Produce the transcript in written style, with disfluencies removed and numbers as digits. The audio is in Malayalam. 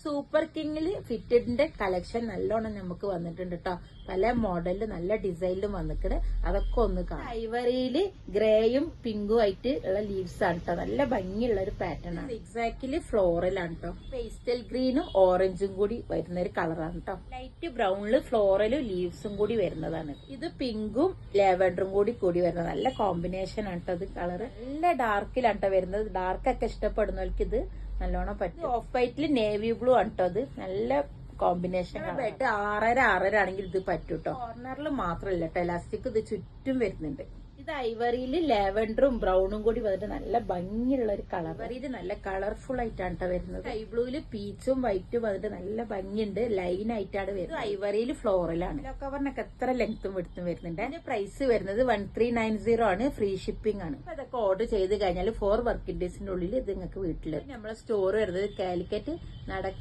സൂപ്പർ കിങ്ങില് ഫിറ്റഡിന്റെ കളക്ഷൻ നല്ലോണം നമുക്ക് വന്നിട്ടുണ്ട് കേട്ടോ. പല മോഡലിലും നല്ല ഡിസൈനിലും വന്നിട്ട് അതൊക്കെ ഒന്ന് കാണാം. ഐവറിയില് ഗ്രേയും പിങ്കും ആയിട്ട് ഉള്ള ലീവ്സ് ആണ് കേട്ടോ. നല്ല ഭംഗിയുള്ള ഒരു പാറ്റേൺ ആണ്. എക്സാക്ട്ലി ഫ്ലോറലാണ് കേട്ടോ. പേസ്റ്റൽ ഗ്രീനും ഓറഞ്ചും കൂടി വരുന്ന ഒരു കളറാണ് കേട്ടോ. ലൈറ്റ് ബ്രൗണില് ഫ്ലോറലും ലീവ്സും കൂടി വരുന്നതാണ്. ഇത് പിങ്കും ലാവൻഡറും കൂടി വരുന്നത് നല്ല കോമ്പിനേഷൻ ആണ് കേട്ടോ. ഇത് കളറ് നല്ല ഡാർക്കിലാണ് കേട്ടോ വരുന്നത്. ഡാർക്കൊക്കെ ഇഷ്ടപ്പെടുന്നവർക്ക് ഇത് നല്ലോണം പറ്റും. ഓഫ് വൈറ്റില് നേവി ബ്ലൂ ആണ് കേട്ടോ. അത് നല്ല കോമ്പിനേഷൻ. ബെഡ് 6.5 ആണെങ്കിൽ ഇത് പറ്റും കേട്ടോ. കോർണറിൽ മാത്രമല്ല കേട്ടോ, എലാസ്റ്റിക് ഇത് ചുറ്റും വരുന്നുണ്ട്. ഇത് ഐവറിയിൽ ലാവൻഡറും ബ്രൗണും കൂടി വന്നിട്ട് നല്ല ഭംഗിയുള്ള ഒരു കളർ. ഐവറിയിൽ നല്ല കളർഫുൾ ആയിട്ടാണ് കേട്ടോ വരുന്നത്. സ്കൈ ബ്ലൂവില് പീച്ചും വൈറ്റും വന്നിട്ട് നല്ല ഭംഗിയുണ്ട്. ലൈൻ ആയിട്ടാണ് വരുന്നത്. ഐവറിയിൽ ഫ്ലോറലാണ്. ലോ കവറിനൊക്കെ എത്ര ലെങ്ത്തും എടുത്തും വരുന്നുണ്ട്. അതിന്റെ പ്രൈസ് വരുന്നത് 1390 ആണ്. ഫ്രീ ഷിപ്പിംഗ് ആണ്. അതൊക്കെ ഓർഡർ ചെയ്ത് കഴിഞ്ഞാൽ 4 വർക്കിംഗ് ഡേയ്സിന്റെ ഉള്ളിൽ ഇത് നിങ്ങൾക്ക് വീട്ടിൽ. നമ്മളെ സ്റ്റോർ വരുന്നത് കാലിക്കറ്റ്